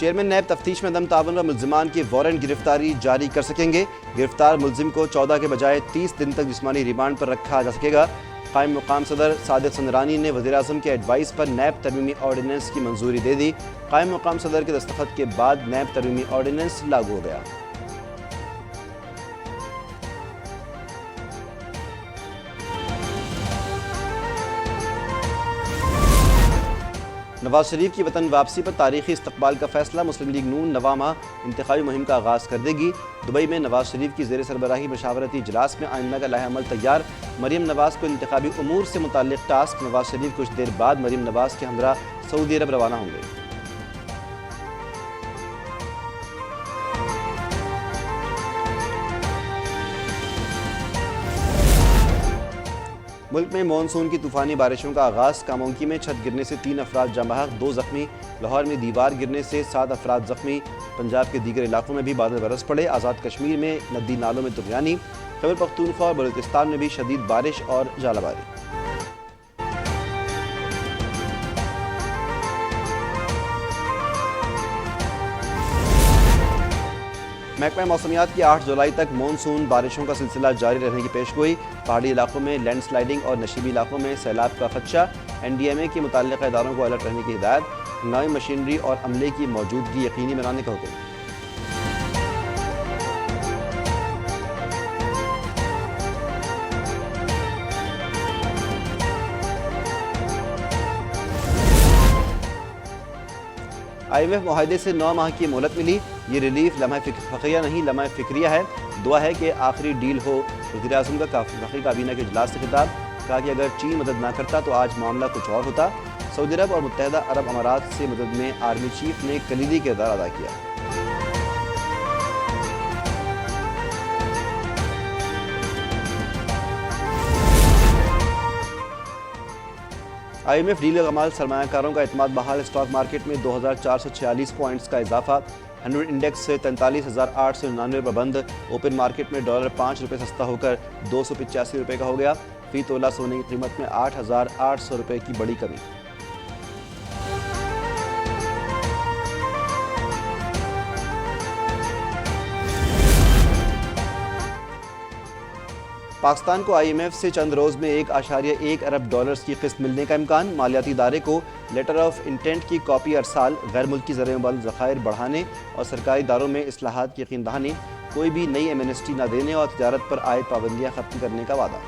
Chairman नैब तफ्तीश में अदम तावन व मुल्जिमान की वारंट गिरफ्तारी जारी कर सकेंगे। गिरफ्तार मुल्जिम को 14 के बजाय 30 दिन तक जिस्मानी रिमांड पर रखा जा सकेगा। कायम मुकाम सदर सादिक संदरानी ने वज़ीर-ए-आज़म के एडवाइस पर नैब तरमीमी ऑर्डिनेंस की मंजूरी दे दी। कायम मुकाम सदर के दस्तखत के बाद नैब तरमीमी ऑर्डिनेंस लागू हो गया। नवाज शरीफ की वतन वापसी पर तारीखी इस्तकबाल का फैसला। मुस्लिम लीग नून नवा माह इंतखाबी मुहिम का आगाज़ कर देगी। दुबई में नवाज शरीफ की ज़ेर सरबराही मशावरती इजलास में आइंदा का लाहे अमल तैयार। मरीम नवाज को इंतखाबी उमूर से मुताल्लिक़ टास्क। नवाज शरीफ कुछ देर बाद मरीम नवाज के हमरा सऊदी अरब रवाना होंगे। मुल्क में मानसून की तूफ़ानी बारिशों का आगाज़। कामोंकी में छत गिरने से 3 अफराद जाँ बहक, 2 ज़ख्मी। लाहौर में दीवार गिरने से 7 अफराद ज़ख्मी। पंजाब के दीगर इलाकों में भी बादल बरस पड़े। आज़ाद कश्मीर में नदी नालों में तुग़यानी। खैबर पख्तूनख्वा और बलूचिस्तान में भी शदीद बारिश और जालाबारी। महकमा मौसमियात की 8 जुलाई तक मानसून बारिशों का सिलसिला जारी रहने की पेशगोई। पहाड़ी इलाकों में लैंडस्लाइडिंग और नशीबी इलाकों में सैलाब का खदशा। NDMA की मुताल्लिक़ा इदारों को अलर्ट रहने की हिदायत। हंगामी मशीनरी और अमले की मौजूदगी यकीनी बनाने का हुक्म। IMF मुआहदे से 9 माह की मोहलत मिली। ये रिलीफ लम्हा फ़क्रिया नहीं, लम्हा फ़िक्रिया है। दुआ है कि आखिरी डील हो। वज़ीर-ए-आज़म का वफ़ाक़ी काबीना के इजलास से खिताब। कहा कि अगर चीन मदद ना करता तो आज मामला कुछ और होता। सऊदी अरब और मुत्तहदा अरब अमारात से मदद में आर्मी चीफ ने कलीदी किरदार अदा किया। IMF डील का कमाल। सरमायाकारों का एतमाद बहाल। स्टॉक मार्केट में 2446 पॉइंट्स का इजाफा। 100 इंडेक्स 43,899 पर बंद। ओपन मार्केट में डॉलर 5 रुपये सस्ता होकर 285 रुपये का हो गया। फी तोला सोने की कीमत में 8,800 रुपये की बड़ी कमी। पाकिस्तान को IMF से चंद रोज़ में 1.1 अरब डॉलर्स की किस्त मिलने का इम्कान। मालियाती इदारे को लेटर ऑफ इंटेंट की कॉपी अरसाल। गैर मुल्की ज़र-ए-मुअल ज़खायर बढ़ाने और सरकारी इदारों में इस्लाहात की यकीन दहानी। कोई भी नई एमनेस्टी न देने और तिजारत पर आयद पाबंदियाँ ख़त्म करने का वादा।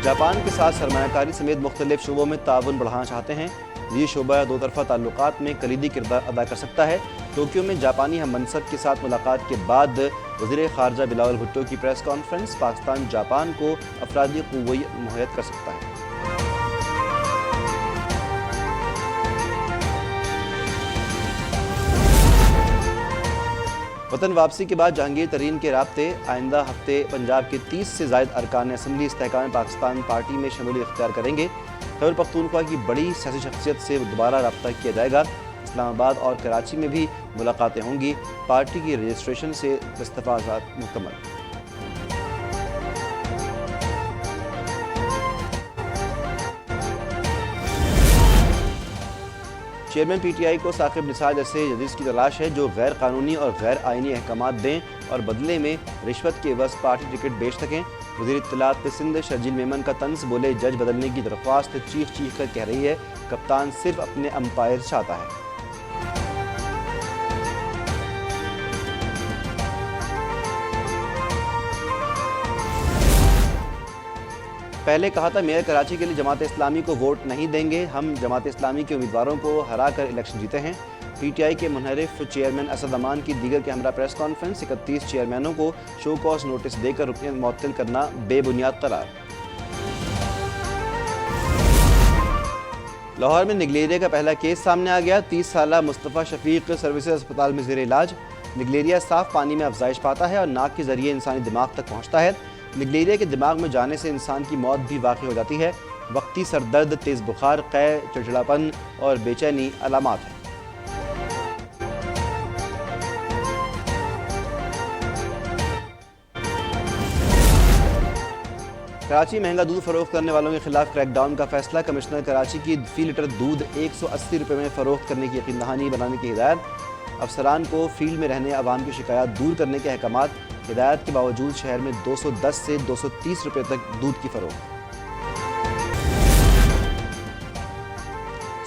जापान के साथ सरमायाकारी समेत मुख्तलिफ शोबों में ताउन बढ़ाना चाहते हैं। ये शोबा दो तरफ़ा ताल्लुकात में कलीदी किरदार अदा कर सकता है। टोक्यो में जापानी हम मनसब के साथ मुलाकात के बाद वज़ीर ख़ारजा बिलावल भुट्टो की प्रेस कॉन्फ्रेंस। पाकिस्तान जापान को अफरादी क़ुव्वत मुहैया कर सकता है। वतन वापसी के बाद जहांगीर तरीन के राब्ते। आइंदा हफ्ते पंजाब के 30 से ज़ायद अरकान असम्बली इस्तेहकाम पाकिस्तान पार्टी में शमूलियत इख्तियार करेंगे। खैबर पख्तूनख्वा की बड़ी सियासी शख्सियत से दोबारा रब्ता किया जाएगा। इस्लामाबाद और कराची में भी मुलाकातें होंगी। पार्टी की रजिस्ट्रेशन से दस्तखत मुकम्मल। चेयरमैन PTI को साकिब निसार जैसे जजिस की तलाश है जो गैर कानूनी और गैर आइनी अहकामात दें और बदले में रिश्वत के एवज पार्टी टिकट बेच सकें। वज़ीर इत्तलात सिंध शर्जील मेमन का तंज। बोले जज बदलने की दरख्वास्त चीख चीख कर कह रही है, कप्तान सिर्फ अपने अंपायर चाहता है। पहले कहा था मेयर कराची के लिए जमात इस्लामी को वोट नहीं देंगे। हम जमात इस्लामी के उम्मीदवारों को हरा कर इलेक्शन जीते हैं। PTI के मुनहरिफ चेयरमैन असद अमान की दीगर के हमरा प्रेस कॉन्फ्रेंस। 31 चेयरमैनों को शो कॉज नोटिस देकर रुकनियत मुअत्तल करना बेबुनियाद करार। लाहौर में निगलेरिया का पहला केस सामने आ गया। 30 साला मुस्तफ़ा शफीक सर्विसेज अस्पताल में ज़ेर इलाज। निगलेरिया साफ पानी में अफजाइश पाता है और नाक के जरिए इंसानी दिमाग तक पहुँचता है। निगलेरिया के दिमाग में जाने से इंसान की मौत भी वाक़ई हो जाती है। वक्ती सरदर्द, तेज़ बुखार, कै, चिड़चिड़ापन और बेचैनी अलामात हैं। कराची महंगा दूध फरोख्त करने वालों के खिलाफ क्रैकडाउन का फैसला। कमिश्नर कराची की फी लीटर दूध 180 रुपये में फरोख्त करने की यकीन दहानी बनाने की हिदायत। अफसरान को फील्ड में रहने अवाम की शिकायत दूर करने के अहकामात। हिदायत के बावजूद शहर में 210 से 230 रुपये तक दूध की फरोख्त।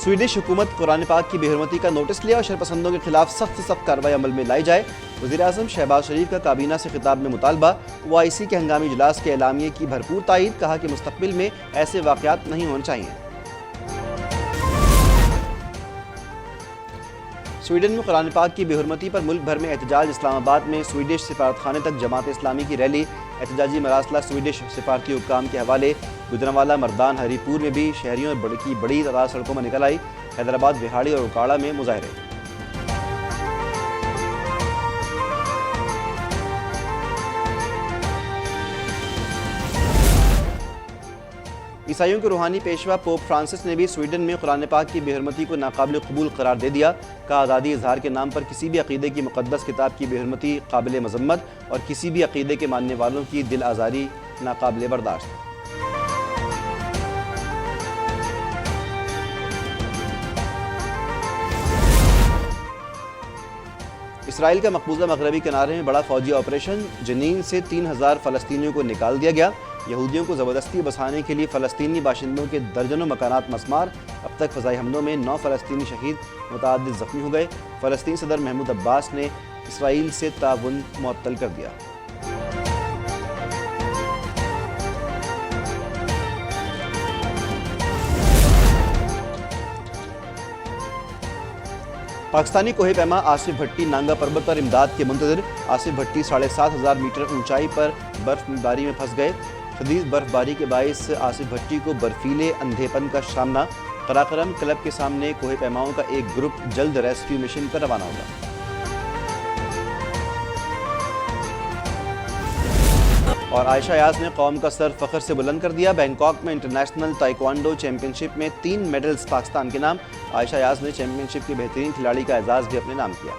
स्वीडिश हुकूमत कुरान पाक की बेहरमती का नोटिस लिया और शरपसंदों के खिलाफ सख्त से सख्त कार्रवाई अमल में लाई जाए। वज़ीर-ए-आज़म शहबाज शरीफ का काबीना से खिताब में मुतालबा। OIC के हंगामी इजलास के एलामिये की भरपूर तायीद। कहा कि मुस्तक़बिल में ऐसे वाक़यात नहीं होने चाहिए। स्वीडन में कुरान पाक की बेहरमती पर मुल्क भर में एहतजाज। इस्लामाबाद में स्वीडिश सिफारतखाने तक जमात इस्लामी की रैली। एहतजाजी मरासला स्वीडिश सिफारती हुक्काम के हवाले। गुजरांवाला, मर्दान, हरीपुर में भी शहरियों की बड़ी तादाद सड़कों में निकल आई। हैदराबाद, बिहाड़ी और उकाड़ा में मुजाहरे। ईसाइयों के रूहानी पेशवा पोप फ्रांसिस ने भी स्वीडन में कुरान पाक की बेहरमती को नाकाबिल कबूल करार दे दिया। कहा, आज़ादी इजहार के नाम पर किसी भी अकीदे की मुक़द्दस किताब की बेहरमती काबिल मज़म्मत और किसी भी अकीदे के मानने वालों की दिल आज़ारी नाकाबिल बर्दाश्त। इसराइल का मकबूजा मगरबी किनारे में बड़ा फौजी ऑपरेशन। जनीन से 3000 फ़लस्तीनियों को निकाल दिया गया। यहूदियों को ज़बरदस्ती बसाने के लिए फ़लस्तीनी बाशिंदों के दर्जनों मकानात मस्मार। अब तक फ़ज़ाई हमलों में 9 फ़लस्तीनी शहीद, मुतअद्दिद ज़ख्मी हो गए। फ़लस्तीन सदर महमूद अब्बास ने इसराइल से ताउन मुअत्तल कर दिया। पाकिस्तानी कोहे पैमा आसिफ भट्टी नांगा पर्वत पर इमदाद के मुंतज़िर। आसिफ भट्टी 7500 मीटर ऊंचाई पर बर्फबारी में फंस गए। शदीद बर्फबारी के बायस आसिफ भट्टी को बर्फीले अंधेपन का सामना। कराकरम क्लब के सामने कोहे पैमाओं का एक ग्रुप जल्द रेस्क्यू मिशन पर रवाना होगा। और आयशा याज ने कौम का सर फख्र से बुलंद कर दिया। बैंकॉक में इंटरनेशनल ताइक्वांडो चैंपियनशिप में 3 मेडल्स पाकिस्तान के नाम। आयशा याज ने चैंपियनशिप की बेहतरीन खिलाड़ी का एजाज़ भी अपने नाम किया।